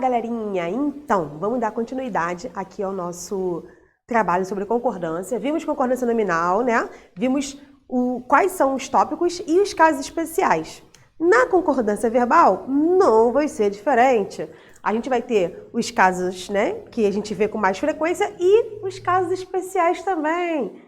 galerinha! Então, vamos dar continuidade aqui ao nosso trabalho sobre concordância. Vimos concordância nominal, né? Vimos quais são os tópicos e os casos especiais. Na concordância verbal, não vai ser diferente. A gente vai ter os casos, né, que a gente vê com mais frequência e os casos especiais também.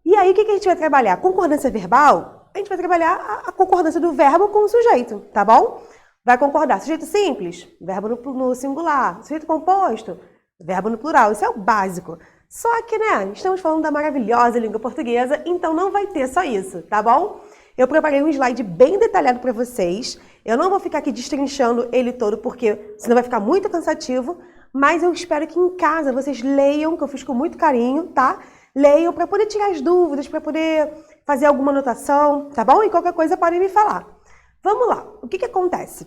E aí, o que a gente vai trabalhar? Concordância verbal, a gente vai trabalhar a concordância do verbo com o sujeito, tá bom? Vai concordar sujeito simples, verbo no singular, sujeito composto, verbo no plural. Isso é o básico. Só que, né, estamos falando da maravilhosa língua portuguesa, então não vai ter só isso, tá bom? Eu preparei um slide bem detalhado para vocês. Eu não vou ficar aqui destrinchando ele todo, porque senão vai ficar muito cansativo, mas eu espero que em casa vocês leiam, que eu fiz com muito carinho, tá? Leiam para poder tirar as dúvidas, para poder fazer alguma anotação, tá bom? E qualquer coisa podem me falar. Vamos lá, o que acontece?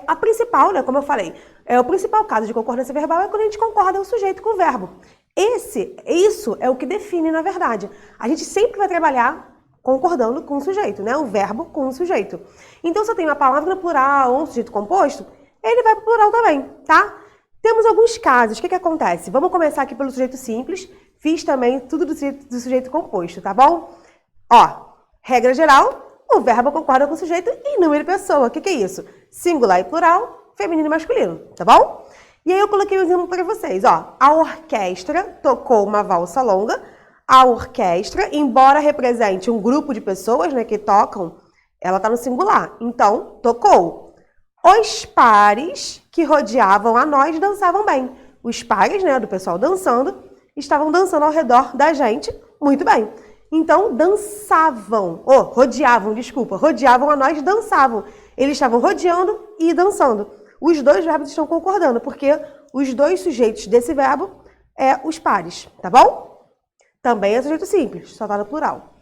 A principal, né, como eu falei, o principal caso de concordância verbal é quando a gente concorda o sujeito com o verbo. Isso é o que define, na verdade. A gente sempre vai trabalhar concordando com o sujeito, né? O verbo com o sujeito. Então, se eu tenho uma palavra no plural ou um sujeito composto, ele vai para o plural também, tá? Temos alguns casos. O que acontece? Vamos começar aqui pelo sujeito simples. Fiz também tudo do sujeito composto, tá bom? Ó, regra geral, o verbo concorda com o sujeito em número e pessoa. O que é isso? Singular e plural, feminino e masculino, tá bom? E aí eu coloquei um exemplo para vocês, ó. A orquestra tocou uma valsa longa. A orquestra, embora represente um grupo de pessoas, né, que tocam, ela está no singular. Então, tocou. Os pares que rodeavam a nós dançavam bem. Os pares, né, do pessoal dançando, estavam dançando ao redor da gente muito bem. Então, rodeavam a nós, dançavam. Eles estavam rodeando e dançando. Os dois verbos estão concordando, porque os dois sujeitos desse verbo os pares, tá bom? Também é sujeito simples, só tá no plural.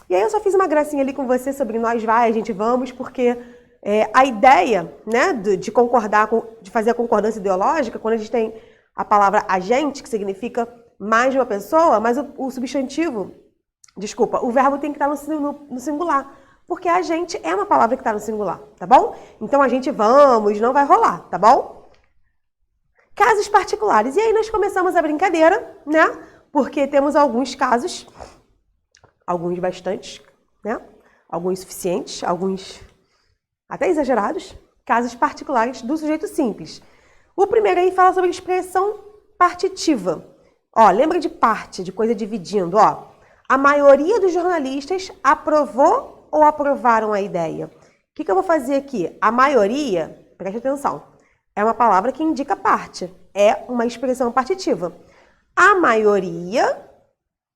E aí eu só fiz uma gracinha ali com você sobre nós vai, a gente vamos, porque a ideia, né, de concordar, de fazer a concordância ideológica, quando a gente tem a palavra agente, que significa mais de uma pessoa, mas o substantivo, o verbo tem que estar no singular, porque agente é uma palavra que está no singular, tá bom? Então a gente vamos, não vai rolar, tá bom? Casos particulares. E aí nós começamos a brincadeira, né? Porque temos alguns casos, alguns bastantes, né? Alguns suficientes, alguns até exagerados, casos particulares do sujeito simples. O primeiro aí fala sobre expressão partitiva. Ó, lembra de parte, de coisa dividindo, ó. A maioria dos jornalistas aprovou ou aprovaram a ideia. O que eu vou fazer aqui? A maioria, preste atenção, é uma palavra que indica parte, é uma expressão partitiva. A maioria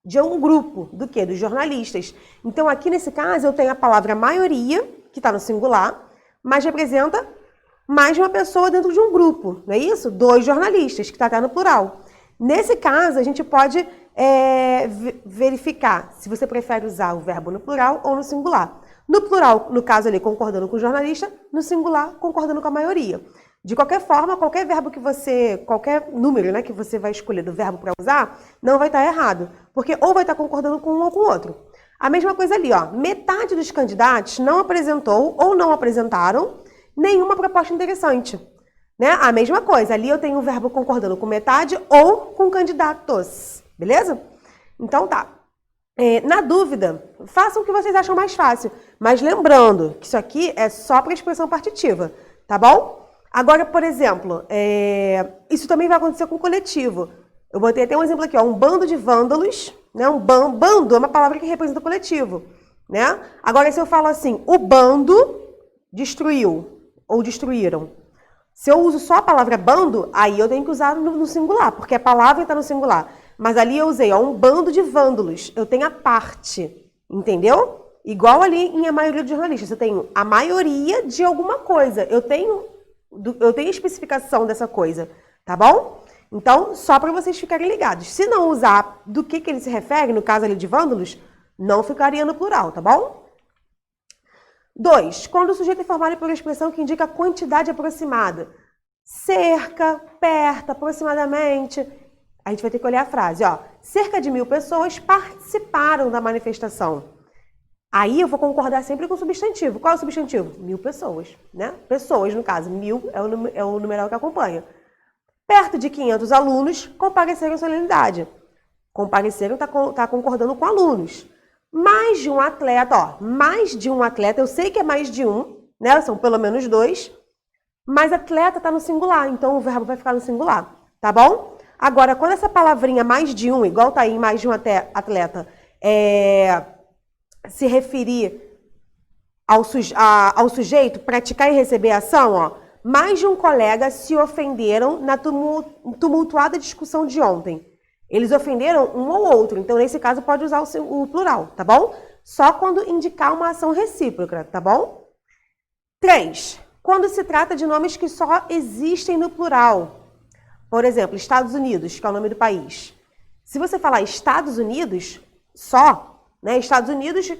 de um grupo, do quê? Dos jornalistas. Então, aqui nesse caso, eu tenho a palavra maioria, que está no singular, mas representa mais de uma pessoa dentro de um grupo, não é isso? 2 jornalistas, que está até no plural. Nesse caso, a gente pode verificar se você prefere usar o verbo no plural ou no singular. No plural, no caso ali, concordando com o jornalista, no singular, concordando com a maioria. De qualquer forma, qualquer verbo qualquer número, né, que você vai escolher do verbo para usar, não vai estar errado, porque ou vai estar concordando com um ou com o outro. A mesma coisa ali, ó, metade dos candidatos não apresentou ou não apresentaram nenhuma proposta interessante, né? A mesma coisa, ali eu tenho o verbo concordando com metade ou com candidatos, beleza? Então tá. Na dúvida, façam o que vocês acham mais fácil, mas lembrando que isso aqui é só para expressão partitiva, tá bom? Agora, por exemplo, isso também vai acontecer com o coletivo. Eu botei até um exemplo aqui, ó, um bando de vândalos, né? Bando é uma palavra que representa o coletivo, né? Agora, se eu falo assim, o bando destruiu ou destruíram. Se eu uso só a palavra bando, aí eu tenho que usar no singular, porque a palavra está no singular. Mas ali eu usei, ó, um bando de vândalos. Eu tenho a parte, entendeu? Igual ali em a maioria dos jornalistas. Eu tenho a maioria de alguma coisa. Eu tenho especificação dessa coisa, tá bom? Então, só para vocês ficarem ligados. Se não usar do que ele se refere, no caso ali de vândalos, não ficaria no plural, tá bom? 2. Quando o sujeito é formado por uma expressão que indica quantidade aproximada. Cerca, perto, aproximadamente. A gente vai ter que olhar a frase, ó. Cerca de 1000 pessoas participaram da manifestação. Aí eu vou concordar sempre com o substantivo. Qual é o substantivo? 1000 pessoas, né? Pessoas, no caso. 1000 é o numeral que acompanha. Perto de 500 alunos compareceram à solenidade. Compareceram tá concordando com alunos. Mais de um atleta, ó. Mais de um atleta, eu sei que é mais de um, né? São pelo menos 2. Mas atleta tá no singular, então o verbo vai ficar no singular, tá bom? Agora, quando essa palavrinha mais de um, igual tá aí mais de um atleta, se referir ao sujeito, praticar e receber ação, ó, mais de um colega se ofenderam na tumultuada discussão de ontem. Eles ofenderam um ou outro, então nesse caso pode usar o plural, tá bom? Só quando indicar uma ação recíproca, tá bom? 3. Quando se trata de nomes que só existem no plural. Por exemplo, Estados Unidos, que é o nome do país. Se você falar Estados Unidos, só, né? Estados Unidos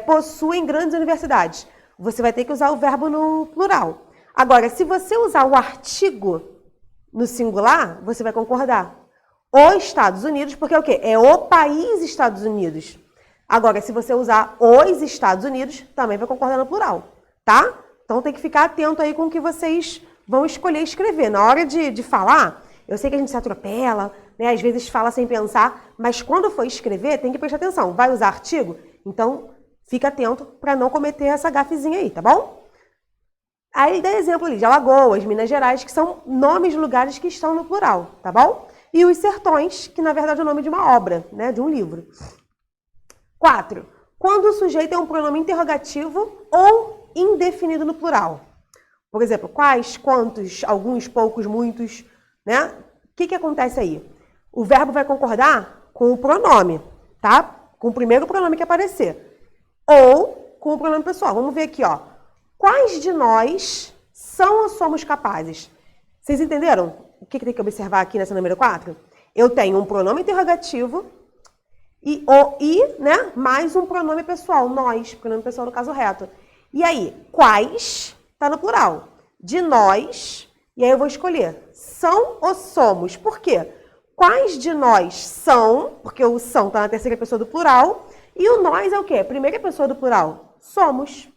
possuem grandes universidades. Você vai ter que usar o verbo no plural. Agora, se você usar o artigo no singular, você vai concordar. Os Estados Unidos, porque é o quê? É o país Estados Unidos. Agora, se você usar os Estados Unidos, também vai concordar no plural, tá? Então tem que ficar atento aí com o que vocês vão escolher escrever. Na hora de falar, eu sei que a gente se atropela, né? Às vezes fala sem pensar, mas quando for escrever, tem que prestar atenção. Vai usar artigo? Então, fica atento para não cometer essa gafezinha aí, tá bom? Aí dá exemplo ali de Alagoas, Minas Gerais, que são nomes de lugares que estão no plural, tá bom? E os sertões, que na verdade é o nome de uma obra, né? De um livro. 4. Quando o sujeito é um pronome interrogativo ou indefinido no plural. Por exemplo, quais, quantos, alguns, poucos, muitos, né? O que acontece aí? O verbo vai concordar com o pronome, tá? Com o primeiro pronome que aparecer. Ou com o pronome pessoal. Vamos ver aqui, ó. Quais de nós são ou somos capazes? Vocês entenderam o que tem que observar aqui nessa número 4? Eu tenho um pronome interrogativo e né, mais um pronome pessoal, nós, pronome pessoal no caso reto. E aí, quais, tá no plural. De nós, e aí eu vou escolher, são ou somos. Por quê? Quais de nós são, porque o são tá na terceira pessoa do plural, e o nós é o quê? Primeira pessoa do plural, somos.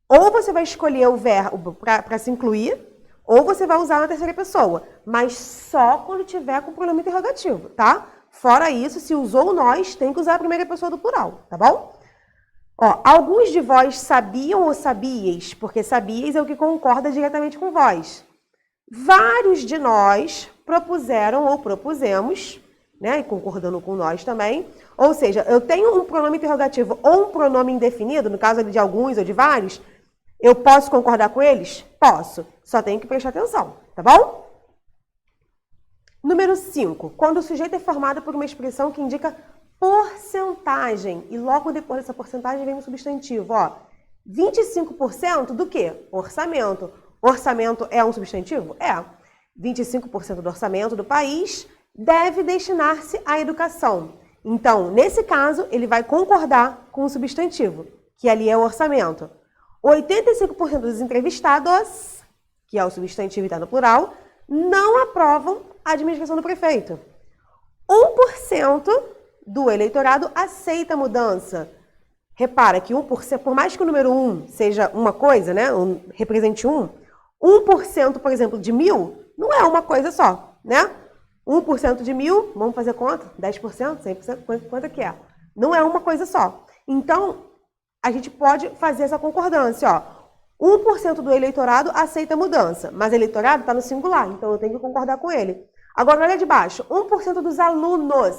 Ou você vai escolher o verbo para se incluir, ou você vai usar na terceira pessoa, mas só quando tiver com o pronome interrogativo, tá? Fora isso, se usou o nós, tem que usar a primeira pessoa do plural, tá bom? Ó, alguns de vós sabiam ou sabíeis, porque sabias é o que concorda diretamente com vós. Vários de nós propuseram ou propusemos, né, e concordando com nós também. Ou seja, eu tenho um pronome interrogativo ou um pronome indefinido, no caso de alguns ou de vários, eu posso concordar com eles? Posso, só tenho que prestar atenção, tá bom? Número 5. Quando o sujeito é formado por uma expressão que indica porcentagem, e logo depois dessa porcentagem vem um substantivo, ó. 25% do quê? Orçamento. Orçamento é um substantivo? É. 25% do orçamento do país deve destinar-se à educação. Então, nesse caso, ele vai concordar com o substantivo, que ali é o orçamento. 85% dos entrevistados, que é o substantivo e está no plural, não aprovam a administração do prefeito. 1% do eleitorado aceita a mudança. Repara que 1%, por mais que o número 1 seja uma coisa, né, represente 1%, por exemplo, de 1000, não é uma coisa só, né? 1% de 1000, vamos fazer conta? 10%, 100%, quanto que é? Não é uma coisa só. Então, a gente pode fazer essa concordância, ó. 1% do eleitorado aceita a mudança, mas eleitorado está no singular, então eu tenho que concordar com ele. Agora, olha de baixo, 1% dos alunos,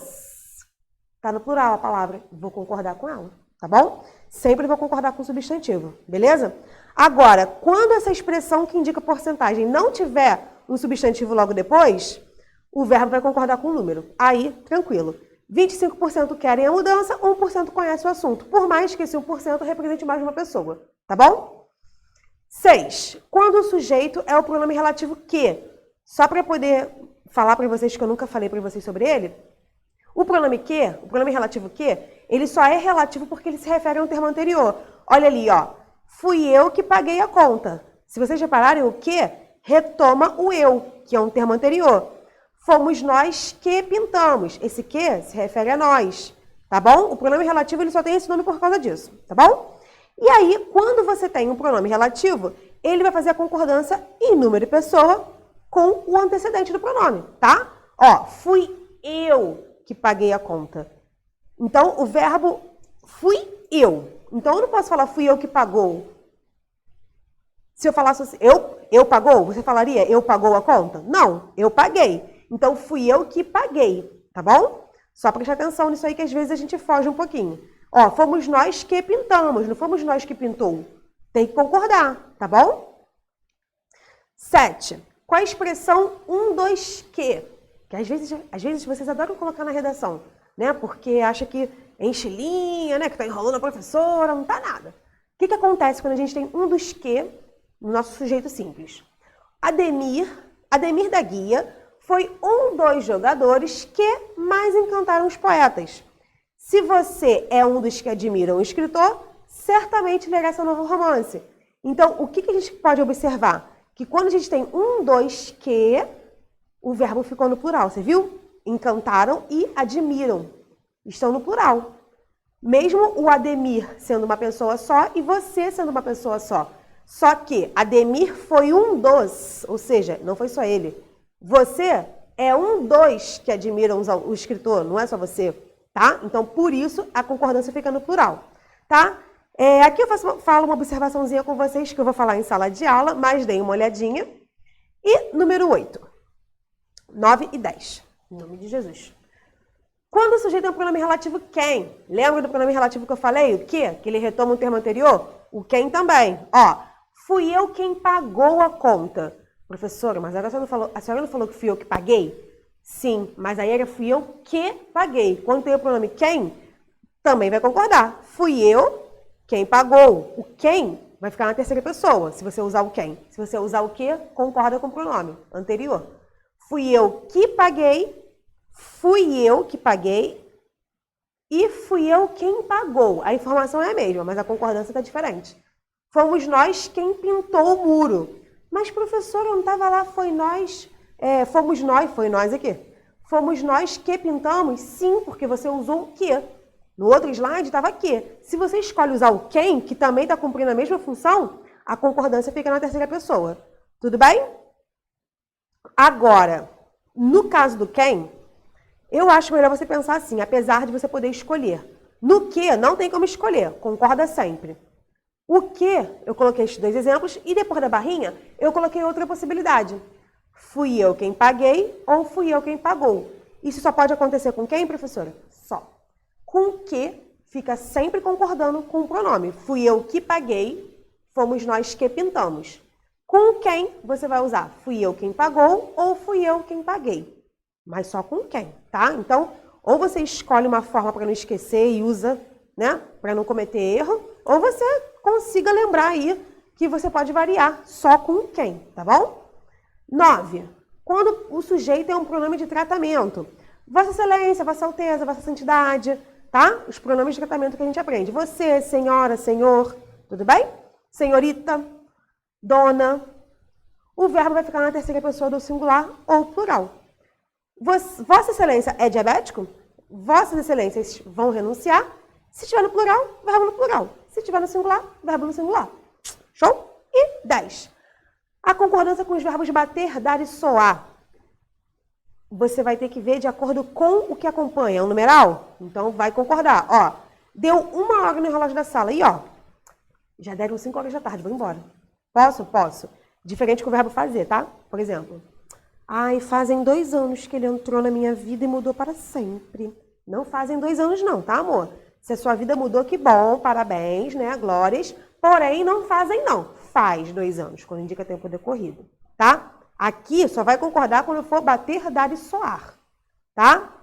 está no plural a palavra, vou concordar com ela, tá bom? Sempre vou concordar com o substantivo, beleza? Agora, quando essa expressão que indica porcentagem não tiver um substantivo logo depois, o verbo vai concordar com o número. Aí, tranquilo. 25% querem a mudança, 1% conhece o assunto, por mais que esse 1% represente mais de uma pessoa, tá bom? 6. Quando o sujeito é o pronome relativo que, só para poder falar para vocês que eu nunca falei para vocês sobre ele, o pronome que, o pronome relativo que, ele só é relativo porque ele se refere a um termo anterior. Olha ali, ó, fui eu que paguei a conta. Se vocês repararem, o que retoma o eu, que é um termo anterior. Fomos nós que pintamos. Esse que se refere a nós. tá bom? O pronome relativo ele só tem esse nome por causa disso, tá bom? E aí, quando você tem um pronome relativo, ele vai fazer a concordância em número e pessoa com o antecedente do pronome, tá? Ó, fui eu que paguei a conta. Então, o verbo fui eu. Então, eu não posso falar fui eu que pagou. Se eu falasse assim, eu pagou, você falaria eu pagou a conta? Não, eu paguei. Então, fui eu que paguei, tá bom? Só prestar atenção nisso aí que às vezes a gente foge um pouquinho. Ó, fomos nós que pintamos, não fomos nós que pintou. Tem que concordar, tá bom? 7. Com a expressão 1, 2, que às vezes vocês adoram colocar na redação, né? Porque acha que enche linha, né? Que tá enrolando a professora, não tá nada. O que acontece quando a gente tem um dos que no nosso sujeito simples? Ademir da Guia foi um dos jogadores que mais encantaram os poetas. Se você é um dos que admiram o escritor, certamente lerá seu novo romance. Então, o que a gente pode observar? Que quando a gente tem um, dois, que, o verbo ficou no plural, você viu? Encantaram e admiram. Estão no plural. Mesmo o Ademir sendo uma pessoa só e você sendo uma pessoa só. Só que Ademir foi um dos, ou seja, não foi só ele. Você é um dos que admiram o escritor, não é só você, tá? Então, por isso, a concordância fica no plural, tá? Aqui eu falo uma observaçãozinha com vocês que eu vou falar em sala de aula, mas deem uma olhadinha. E número 8, 9 e 10, em nome de Jesus. Quando o sujeito tem um pronome relativo quem? Lembra do pronome relativo que eu falei? O que? Que ele retoma um termo anterior? O quem também. Ó, fui eu quem pagou a conta. Professora, mas agora a senhora não falou que fui eu que paguei? Sim, mas aí fui eu que paguei. Quando tem o pronome quem, também vai concordar. Fui eu quem pagou. O quem vai ficar na terceira pessoa, se você usar o quem. Se você usar o que, concorda com o pronome anterior. Fui eu que paguei, fui eu que paguei e fui eu quem pagou. A informação é a mesma, mas a concordância está diferente. Fomos nós quem pintou o muro. Mas, professor, eu não estava lá, foi nós. Foi nós aqui. Fomos nós que pintamos? Sim, porque você usou o que. No outro slide estava que. Se você escolhe usar o quem, que também está cumprindo a mesma função, a concordância fica na terceira pessoa. Tudo bem? Agora, no caso do quem, eu acho melhor você pensar assim, apesar de você poder escolher. No que, não tem como escolher, concorda sempre. O que, eu coloquei estes dois exemplos, e depois da barrinha, eu coloquei outra possibilidade. Fui eu quem paguei ou fui eu quem pagou. Isso só pode acontecer com quem, professora? Só. Com o que fica sempre concordando com o pronome. Fui eu que paguei, fomos nós que pintamos. Com quem você vai usar? Fui eu quem pagou ou fui eu quem paguei. Mas só com quem, tá? Então, ou você escolhe uma forma para não esquecer e usa, né, para não cometer erro, ou você consiga lembrar aí que você pode variar só com quem, tá bom? 9. Quando o sujeito é um pronome de tratamento. Vossa Excelência, Vossa Alteza, Vossa Santidade, tá? Os pronomes de tratamento que a gente aprende. Você, senhora, senhor, tudo bem? Senhorita, dona. O verbo vai ficar na terceira pessoa do singular ou plural. Vossa Excelência é diabético? Vossas Excelências vão renunciar? Se estiver no plural, verbo no plural. Se estiver no singular, verbo no singular. Show? E 10. A concordância com os verbos bater, dar e soar. Você vai ter que ver de acordo com o que acompanha. É um numeral? Então vai concordar. Ó, deu 1 hora no relógio da sala. E ó, já deram 5 horas da tarde, vou embora. Posso? Posso. Diferente que o verbo fazer, tá? Por exemplo. Ai, fazem 2 anos que ele entrou na minha vida e mudou para sempre. Não fazem 2 anos não, tá, amor? Se a sua vida mudou, que bom, parabéns, né, glórias. Porém, não fazem não. Faz 2 anos, quando indica tempo decorrido, tá? Aqui só vai concordar quando for bater, dar e soar, tá?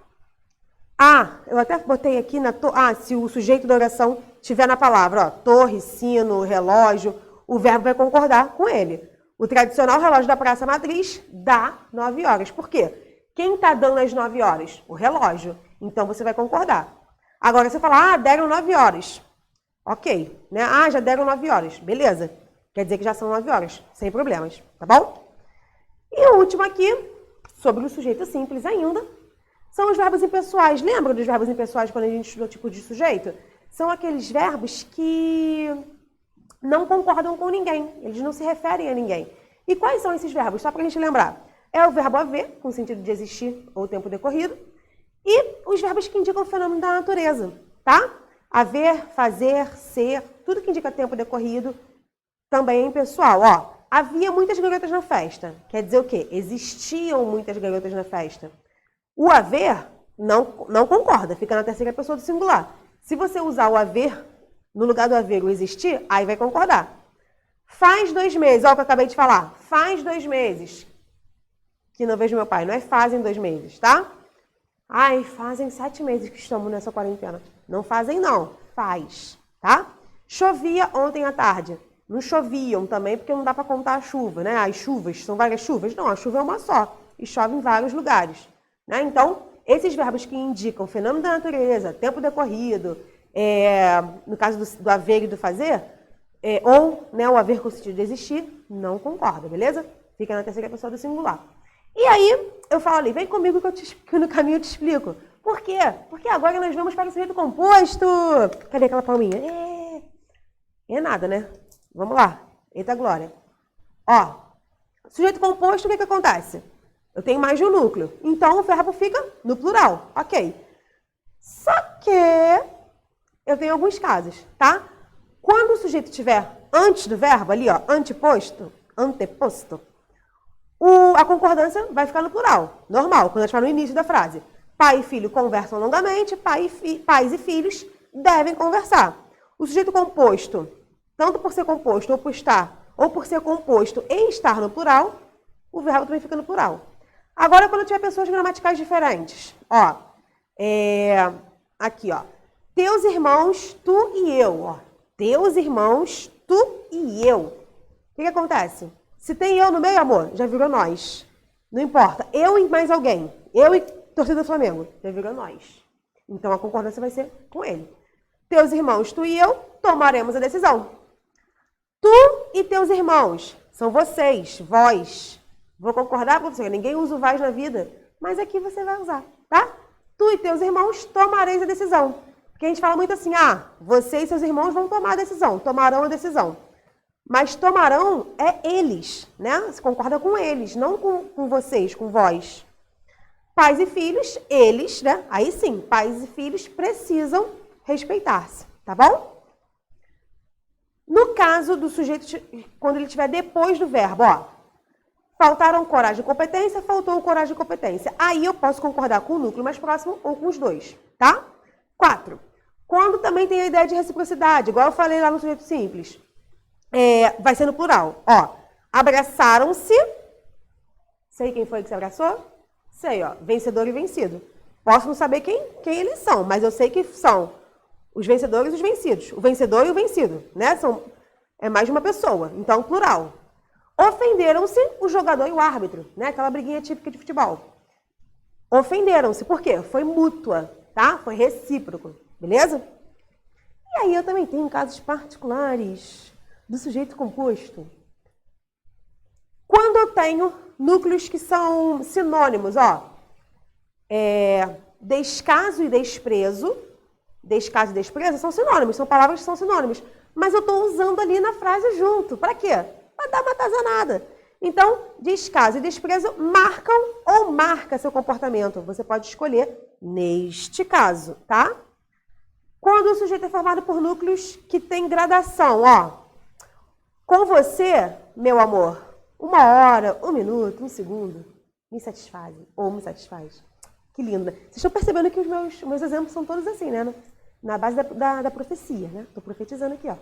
Ah, eu até botei aqui se o sujeito da oração estiver na palavra, ó, torre, sino, relógio, o verbo vai concordar com ele. O tradicional relógio da Praça Matriz dá 9 horas. Por quê? Quem está dando as 9 horas? O relógio. Então, você vai concordar. Agora, você fala, deram 9 horas. Ok, né? Já deram 9 horas. Beleza. Quer dizer que já são 9 horas. Sem problemas, tá bom? E o último aqui, sobre o sujeito simples ainda. são os verbos impessoais. Lembra dos verbos impessoais quando a gente estudou tipo de sujeito? São aqueles verbos que não concordam com ninguém, eles não se referem a ninguém. E quais são esses verbos? Só para a gente lembrar. É o verbo haver, com o sentido de existir ou tempo decorrido, e os verbos que indicam o fenômeno da natureza, tá? Haver, fazer, ser, tudo que indica tempo decorrido também é impessoal. Ó, havia muitas garotas na festa. Quer dizer o quê? Existiam muitas garotas na festa. O haver não concorda, fica na terceira pessoa do singular. Se você usar o haver no lugar do haver o existir, aí vai concordar. Faz 2 meses, ó o que eu acabei de falar. Faz 2 meses que não vejo meu pai. Não é fazem 2 meses, tá? Ai, fazem 7 meses que estamos nessa quarentena. Não fazem não, faz, tá? Chovia ontem à tarde. Não choviam também, porque não dá para contar a chuva, né? As chuvas, são várias chuvas? Não, a chuva é uma só. E chove em vários lugares, né? Então, esses verbos que indicam fenômeno da natureza, tempo decorrido, no caso do haver e do fazer, ou né, o haver com o sentido de existir, não concorda, beleza? Fica na terceira pessoa do singular. E aí, eu falo ali, vem comigo que no caminho eu te explico. Por quê? Porque agora nós vamos para o sujeito composto. Cadê aquela palminha? É nada, né? Vamos lá. Eita glória. Ó, sujeito composto, o que acontece? Eu tenho mais de um núcleo. Então, o verbo fica no plural. Ok. Só que eu tenho alguns casos, tá? Quando o sujeito estiver antes do verbo, ali, ó, anteposto, anteposto, a concordância vai ficar no plural. Normal, quando a gente fala no início da frase. Pai e filho conversam longamente, pais e filhos devem conversar. O sujeito composto, tanto por ser composto ou por estar, ou por ser composto e estar no plural, o verbo também fica no plural. Agora, quando tiver pessoas gramaticais diferentes, ó, aqui, ó, teus irmãos, tu e eu, ó, teus irmãos, tu e eu. O que acontece? Se tem eu no meio, amor, já virou nós. Não importa, eu e mais alguém, eu e torcida do Flamengo, já virou nós. Então, a concordância vai ser com ele. Teus irmãos, tu e eu, tomaremos a decisão. Tu e teus irmãos, são vocês, vós. Vou concordar com você, ninguém usa o vais na vida, mas aqui você vai usar, tá? Tu e teus irmãos tomareis a decisão. Porque a gente fala muito assim, você e seus irmãos vão tomar a decisão, tomarão a decisão. Mas tomarão é eles, né? Você concorda com eles, não com vocês, com vós. Pais e filhos, eles, né? Aí sim, pais e filhos precisam respeitar-se, tá bom? No caso do sujeito, quando ele estiver depois do verbo, ó, faltaram coragem e competência, faltou coragem e competência. Aí eu posso concordar com o núcleo mais próximo ou com os dois, tá? 4. Quando também tem a ideia de reciprocidade, igual eu falei lá no sujeito simples, vai ser no plural. Ó, abraçaram-se. Sei quem foi que se abraçou? Sei, ó, vencedor e vencido. Posso não saber quem eles são, mas eu sei que são os vencedores e os vencidos. O vencedor e o vencido, né? É mais de uma pessoa, então plural. Ofenderam-se o jogador e o árbitro, né? Aquela briguinha típica de futebol. Ofenderam-se, por quê? Foi mútua, tá? Foi recíproco, beleza? E aí eu também tenho casos particulares do sujeito composto. Quando eu tenho núcleos que são sinônimos, ó, descaso e desprezo, descaso e desprezo são sinônimos, são palavras que são sinônimos, mas eu estou usando ali na frase junto. Para quê? Para dar uma atazanada. Então, descaso e desprezo marcam ou marca seu comportamento. Você pode escolher neste caso, tá? Quando o sujeito é formado por núcleos que têm gradação, ó. Com você, meu amor, 1 hora, 1 minuto, 1 segundo, me satisfazem ou me satisfaz. Que lindo, né? Vocês estão percebendo que os meus exemplos são todos assim, né? Na base da profecia, né? Estou profetizando aqui, ó.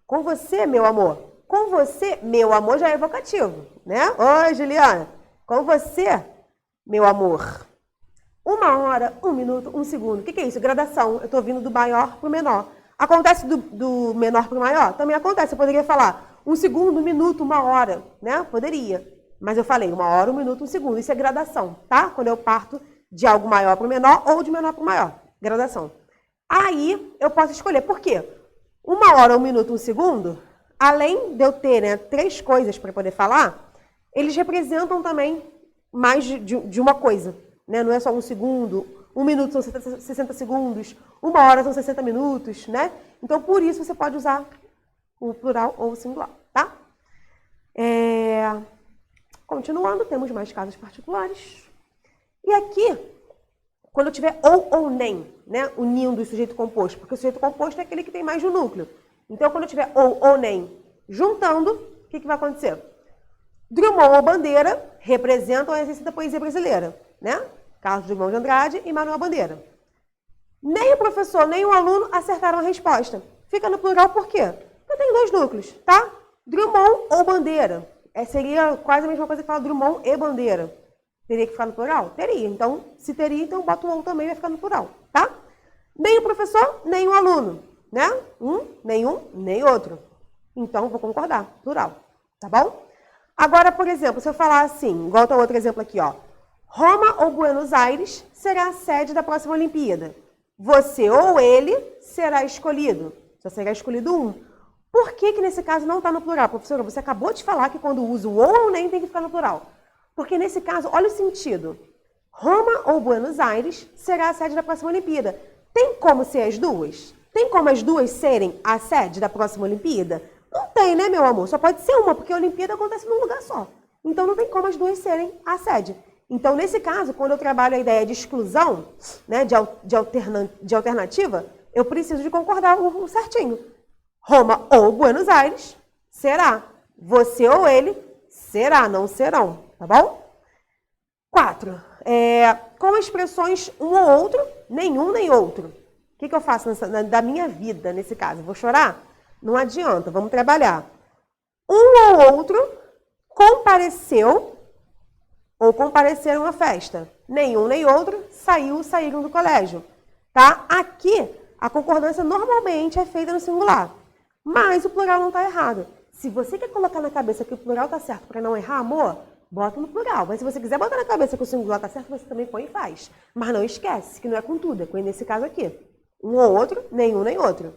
Com você, meu amor. Com você, meu amor já é evocativo, né? Oi, Juliana. Com você, meu amor. 1 hora, 1 minuto, 1 segundo. O que é isso? Gradação. Eu estou vindo do maior para o menor. Acontece do menor para o maior? Também acontece. Eu poderia falar 1 segundo, 1 minuto, 1 hora, né? Poderia. Mas eu falei 1 hora, 1 minuto, 1 segundo. Isso é gradação, tá? Quando eu parto de algo maior para o menor ou de menor para o maior. Gradação. Aí eu posso escolher. Por quê? 1 hora, 1 minuto, 1 segundo, além de eu ter, né, 3 coisas para poder falar, eles representam também mais de uma coisa. Né? Não é só 1 segundo, 1 minuto são 60 segundos, 1 hora são 60 minutos, né? Então, por isso, você pode usar o plural ou o singular, tá? Continuando, temos mais casos particulares. E aqui, quando eu tiver ou nem, né? Unindo o sujeito composto, porque o sujeito composto é aquele que tem mais de um núcleo. Então, quando eu tiver ou nem juntando, o que vai acontecer? Drummond ou Bandeira representam a essência da poesia brasileira, né? Carlos Drummond de Andrade e Manuel Bandeira. Nem o professor, nem o aluno acertaram a resposta. Fica no plural por quê? Porque tem 2 núcleos, tá? Drummond ou Bandeira. Seria quase a mesma coisa que falar Drummond e Bandeira. Teria que ficar no plural? Teria. Então, se teria, então bota o ou também, vai ficar no plural, tá? Nem o professor, nem o aluno, né? Nem nem outro. Então, vou concordar, plural, tá bom? Agora, por exemplo, se eu falar assim, igual ao outro exemplo aqui, ó. Roma ou Buenos Aires será a sede da próxima Olimpíada. Você ou ele será escolhido. Só será escolhido um. Por que nesse caso não está no plural? Professora, você acabou de falar que quando usa o ou nem tem que ficar no plural. Porque nesse caso, olha o sentido. Roma ou Buenos Aires será a sede da próxima Olimpíada. Tem como ser as duas? Tem como as duas serem a sede da próxima Olimpíada? Não tem, né, meu amor? Só pode ser uma, porque a Olimpíada acontece num lugar só. Então, não tem como as duas serem a sede. Então, nesse caso, quando eu trabalho a ideia de exclusão, né, de alternativa, eu preciso de concordar o certinho. Roma ou Buenos Aires será. Você ou ele será, não serão. Tá bom? 4. Com expressões um ou outro, nenhum nem outro. O que eu faço da minha vida nesse caso? Vou chorar? Não adianta, vamos trabalhar. Um ou outro compareceu ou compareceram à festa. Nenhum nem outro saíram do colégio. Tá? Aqui, a concordância normalmente é feita no singular. Mas o plural não está errado. Se você quer colocar na cabeça que o plural está certo para não errar, amor, bota no plural. Mas se você quiser botar na cabeça que o singular está certo, você também põe e faz. Mas não esquece que não é com tudo, é com nesse caso aqui. Um ou outro, nenhum nem outro.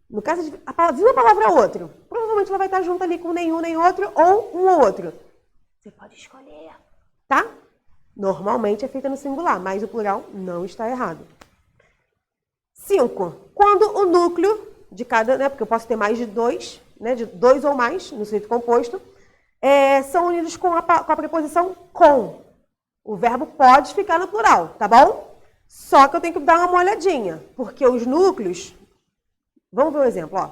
No caso de viu a palavra outro, provavelmente ela vai estar junto ali com nenhum nem outro ou um ou outro. Você pode escolher, tá? Normalmente é feita no singular, mas o plural não está errado. 5. Quando o núcleo de cada, né, porque eu posso ter mais de 2, né, de 2 ou mais no sujeito composto, são unidos com a preposição com. O verbo pode ficar no plural, tá bom? Só que eu tenho que dar uma olhadinha, porque os núcleos... Vamos ver um exemplo, ó.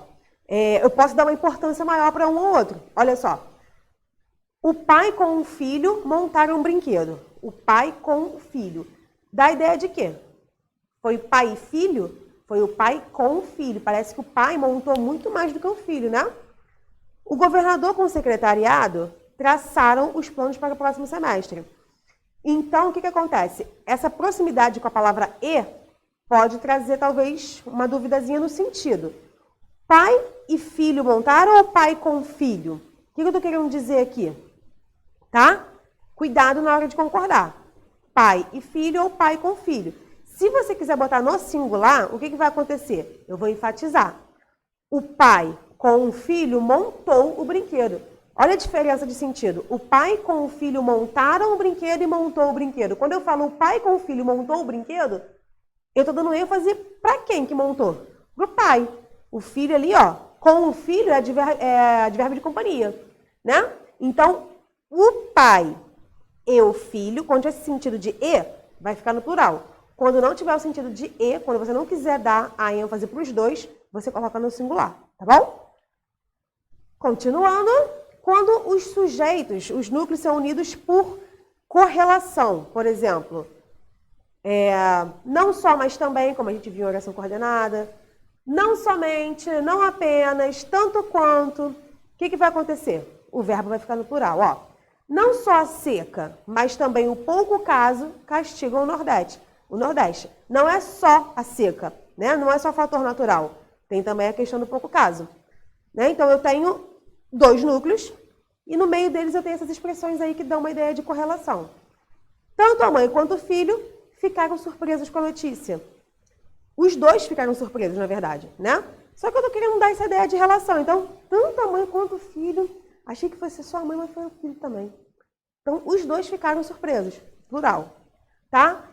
Eu posso dar uma importância maior para um ou outro. Olha só. O pai com o filho montaram um brinquedo. O pai com o filho. Dá a ideia de quê? Foi pai e filho? Foi o pai com o filho. Parece que o pai montou muito mais do que o filho, né? O governador com o secretariado traçaram os planos para o próximo semestre. Então, o que acontece? Essa proximidade com a palavra e pode trazer, talvez, uma duvidazinha no sentido. Pai e filho montaram ou pai com filho? O que eu estou querendo dizer aqui? Tá? Cuidado na hora de concordar. Pai e filho ou pai com filho. Se você quiser botar no singular, o que vai acontecer? Eu vou enfatizar. O pai com o filho montou o brinquedo. Olha a diferença de sentido. O pai com o filho montaram o brinquedo e montou o brinquedo. Quando eu falo o pai com o filho montou o brinquedo, eu estou dando ênfase para quem que montou? Para o pai. O filho ali, ó, com o filho é advérbio de companhia, né? Então, o pai e o filho, quando tiver esse sentido de e, vai ficar no plural. Quando não tiver o sentido de e, quando você não quiser dar a ênfase para os dois, você coloca no singular, tá bom? Continuando, quando os sujeitos, os núcleos são unidos por correlação, por exemplo... não só, mas também, como a gente viu em oração coordenada, não somente, não apenas, tanto quanto, o que vai acontecer? O verbo vai ficar no plural, ó. Não só a seca, mas também o pouco caso castigam o Nordeste. O Nordeste não é só a seca, né? Não é só fator natural, tem também a questão do pouco caso. Né? Então, eu tenho 2 núcleos e no meio deles eu tenho essas expressões aí que dão uma ideia de correlação. Tanto a mãe quanto o filho ficaram surpresos com a notícia. Os dois ficaram surpresos, na verdade, né? Só que eu tô querendo dar essa ideia de relação. Então, tanto a mãe quanto o filho, achei que fosse só a mãe, mas foi o filho também. Então, os dois ficaram surpresos, plural, tá?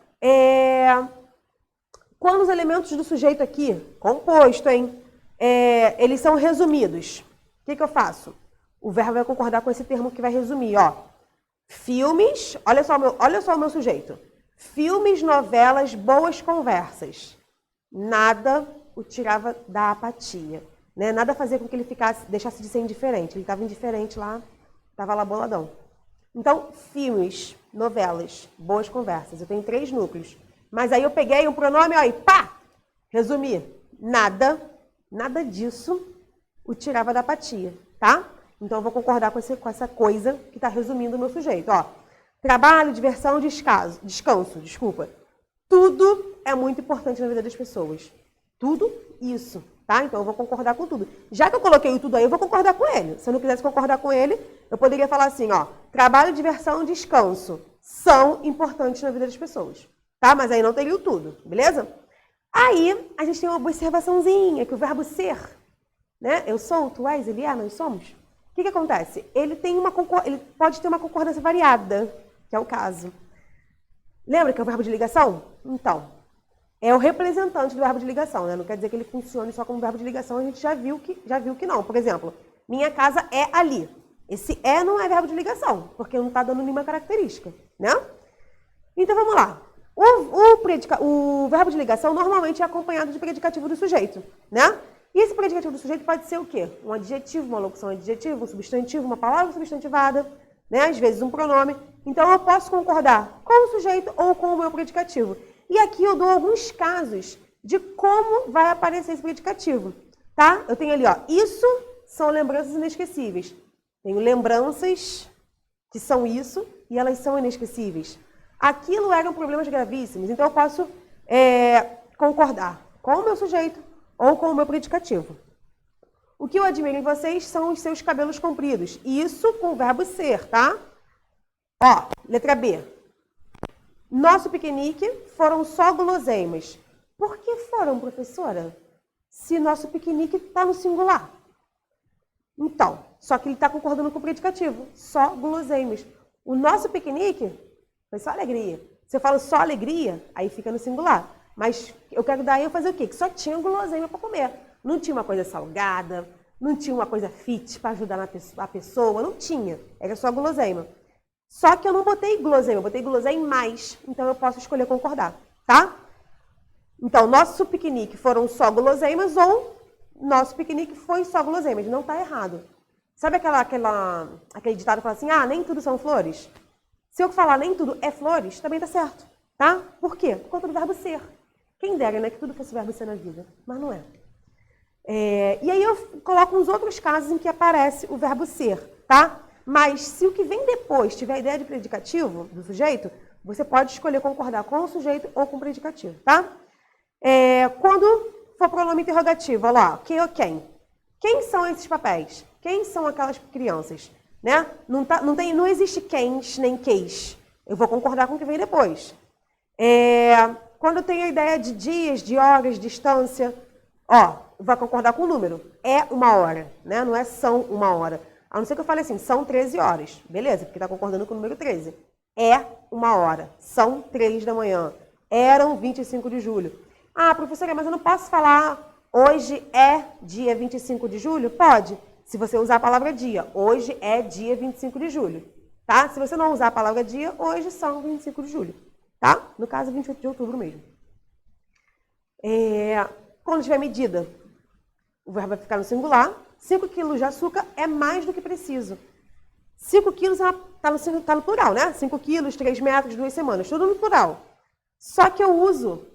Quando os elementos do sujeito aqui, composto, hein? Eles são resumidos. O que eu faço? O verbo vai concordar com esse termo que vai resumir, ó. Filmes, olha só o meu sujeito. Filmes, novelas, boas conversas. Nada o tirava da apatia, né? Nada fazia com que ele deixasse de ser indiferente. Ele estava indiferente lá, estava lá boladão. Então, filmes, novelas, boas conversas. Eu tenho 3 núcleos. Mas aí eu peguei um pronome, ó, e pá! Resumi. Nada disso o tirava da apatia, tá? Então eu vou concordar com essa coisa que está resumindo o meu sujeito, ó. Trabalho, diversão, descanso, desculpa. Tudo é muito importante na vida das pessoas. Tudo isso, tá? Então eu vou concordar com tudo. Já que eu coloquei o tudo aí, eu vou concordar com ele. Se eu não quisesse concordar com ele, eu poderia falar assim, ó. Trabalho, diversão, descanso são importantes na vida das pessoas, tá? Mas aí não teria o tudo, beleza? Aí a gente tem uma observaçãozinha, que o verbo ser, né? Eu sou, tu és, ele é, nós somos. O que acontece? Ele pode ter uma concordância variada, que é o caso. Lembra que é o verbo de ligação? Então, é o representante do verbo de ligação, né? Não quer dizer que ele funcione só como verbo de ligação, a gente já viu que não. Por exemplo, minha casa é ali. Esse é não é verbo de ligação, porque não está dando nenhuma característica, né? Então, vamos lá. O verbo de ligação normalmente é acompanhado de predicativo do sujeito, né? E esse predicativo do sujeito pode ser o quê? Um adjetivo, uma locução adjetiva, um substantivo, uma palavra substantivada, né? Às vezes um pronome. Então, eu posso concordar com o sujeito ou com o meu predicativo. E aqui eu dou alguns casos de como vai aparecer esse predicativo, tá? Eu tenho ali, ó, isso são lembranças inesquecíveis. Tenho lembranças que são isso e elas são inesquecíveis. Aquilo eram problemas gravíssimos, então eu posso concordar com o meu sujeito ou com o meu predicativo. O que eu admiro em vocês são os seus cabelos compridos. Isso com o verbo ser, tá? Ó, letra B. Nosso piquenique foram só guloseimas. Por que foram, professora? Se nosso piquenique está no singular. Então, só que ele está concordando com o predicativo. Só guloseimas. O nosso piquenique foi só alegria. Se eu falo só alegria, aí fica no singular. Mas eu quero dar aí eu fazer o quê? Que só tinha guloseima para comer. Não tinha uma coisa salgada, não tinha uma coisa fit para ajudar a pessoa, não tinha. Era só guloseima. Só que eu não botei guloseima, eu botei guloseima mais. Então eu posso escolher concordar, tá? Então, nosso piquenique foram só guloseimas ou nosso piquenique foi só guloseimas. Não está errado. Sabe aquele ditado que fala assim, ah, nem tudo são flores? Se eu falar nem tudo é flores, também está certo, tá? Por quê? Por conta do verbo ser. Quem dera, né, que tudo fosse verbo ser na vida, mas não é. E aí eu coloco uns outros casos em que aparece o verbo ser, tá? Mas se o que vem depois tiver a ideia de predicativo do sujeito, você pode escolher concordar com o sujeito ou com o predicativo, tá? Quando for pronome interrogativo, olha lá, que ou quem? Quem são esses papéis? Quem são aquelas crianças? Né? Não existe quens nem queis. Eu vou concordar com o que vem depois. Quando eu tenho a ideia de dias, de horas, distância, ó, vai concordar com o número. É 1 hora, né? Não é são 1 hora. A não ser que eu fale assim, são 13 horas. Beleza, porque está concordando com o número 13. É 1 hora. São 3 da manhã. Eram 25 de julho. Ah, professora, mas eu não posso falar hoje é dia 25 de julho? Pode. Se você usar a palavra dia, hoje é dia 25 de julho, tá? Se você não usar a palavra dia, hoje são 25 de julho, tá? No caso, 28 de outubro mesmo. Quando tiver medida, o verbo vai ficar no singular. 5 quilos de açúcar é mais do que preciso. 5 quilos tá no plural, né? 5 quilos, 3 metros, 2 semanas, tudo no plural. Só que eu uso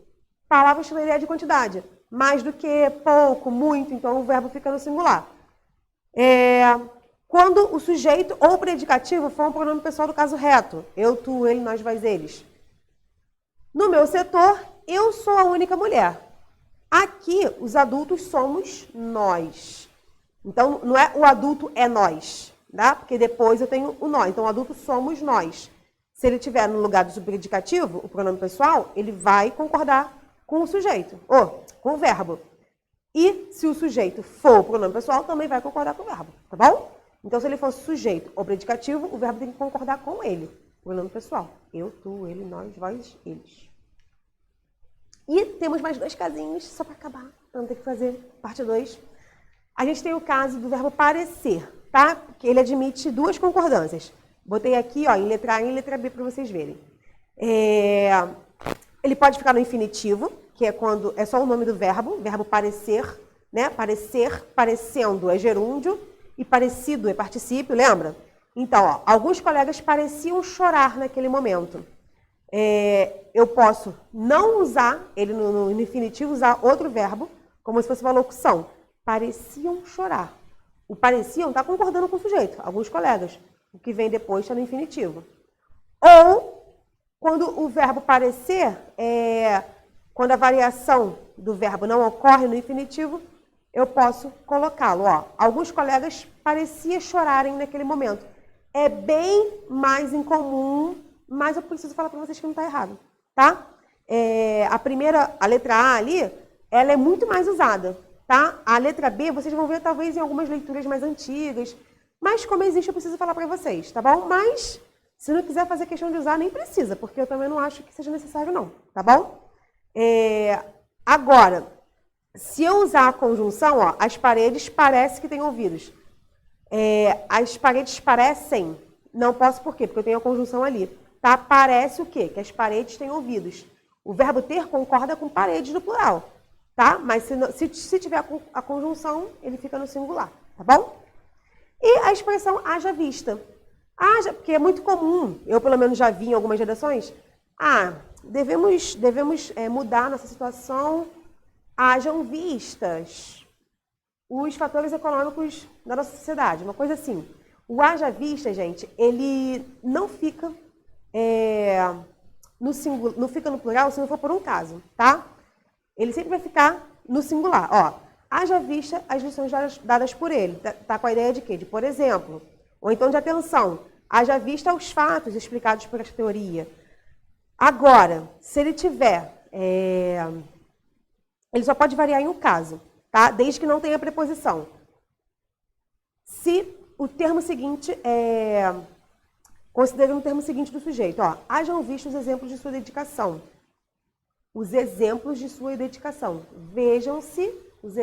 palavras com ideia de quantidade. Mais do que, pouco, muito, então o verbo fica no singular. Quando o sujeito ou o predicativo for um pronome pessoal do caso reto. Eu, tu, ele, nós, vós, eles. No meu setor, eu sou a única mulher. Aqui, os adultos somos nós. Então, não é o adulto é nós, tá? Porque depois eu tenho o nós. Então, o adulto somos nós. Se ele estiver no lugar do subpredicativo, o pronome pessoal, ele vai concordar com o sujeito, ou com o verbo. E se o sujeito for o pronome pessoal, também vai concordar com o verbo, tá bom? Então, se ele for sujeito ou predicativo, o verbo tem que concordar com ele, o pronome pessoal. Eu, tu, ele, nós, vós, eles. E temos mais 2 casinhos, só para acabar, para não ter que fazer parte 2. A gente tem o caso do verbo parecer, tá? Que ele admite 2 concordâncias. Botei aqui, ó, em letra A e em letra B para vocês verem. Ele pode ficar no infinitivo, que é quando é só o nome do verbo parecer, né? Parecer, parecendo é gerúndio e parecido é particípio, lembra? Então, ó, alguns colegas pareciam chorar naquele momento. Eu posso não usar ele no infinitivo, usar outro verbo, como se fosse uma locução. Pareciam chorar. O pareciam está concordando com o sujeito, alguns colegas. O que vem depois está no infinitivo. Ou, quando o verbo parecer, quando a variação do verbo não ocorre no infinitivo, eu posso colocá-lo. Alguns colegas pareciam chorarem naquele momento. É bem mais incomum, mas eu preciso falar para vocês que não está errado, tá? A letra A ali, ela é muito mais usada, tá? A letra B, vocês vão ver talvez em algumas leituras mais antigas, mas como existe, eu preciso falar para vocês, tá bom? Mas, se não quiser fazer questão de usar, nem precisa, porque eu também não acho que seja necessário não, tá bom? Agora, se eu usar a conjunção, ó, as paredes parecem que têm ouvidos. As paredes parecem, não posso por quê? Porque eu tenho a conjunção ali. Tá? Parece o quê? Que as paredes têm ouvidos. O verbo ter concorda com paredes no plural. Tá? Mas se tiver a conjunção, ele fica no singular. Tá bom? E a expressão haja vista. Porque é muito comum, eu pelo menos já vi em algumas redações, devemos mudar nossa situação, hajam vistas os fatores econômicos da nossa sociedade, uma coisa assim. O haja vista, gente, ele não fica não fica no plural se não for por um caso, tá? Ele sempre vai ficar no singular. Ó, haja vista as lições dadas por ele. Tá com a ideia de quê? De por exemplo. Ou então de atenção. Haja vista os fatos explicados por esta teoria. Agora, se ele tiver... ele só pode variar em um caso, tá? Desde que não tenha preposição. Se o termo seguinte considerando o termo seguinte do sujeito, ó, hajam visto os exemplos de sua dedicação. Os exemplos de sua dedicação. Vejam os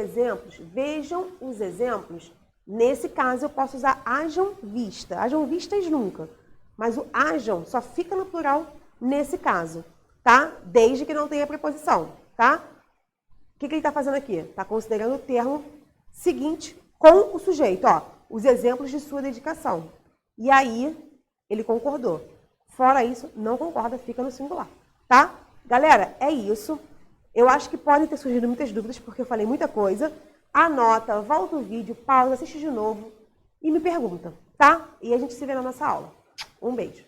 exemplos. Nesse caso, eu posso usar hajam vista. Hajam vistas nunca. Mas o hajam só fica no plural nesse caso, tá? Desde que não tenha preposição, tá? O que ele está fazendo aqui? Está considerando o termo seguinte com o sujeito, ó. Os exemplos de sua dedicação. E aí, ele concordou. Fora isso, não concorda, fica no singular, tá? Galera, é isso. Eu acho que podem ter surgido muitas dúvidas, porque eu falei muita coisa. Anota, volta o vídeo, pausa, assiste de novo e me pergunta, tá? E a gente se vê na nossa aula. Um beijo.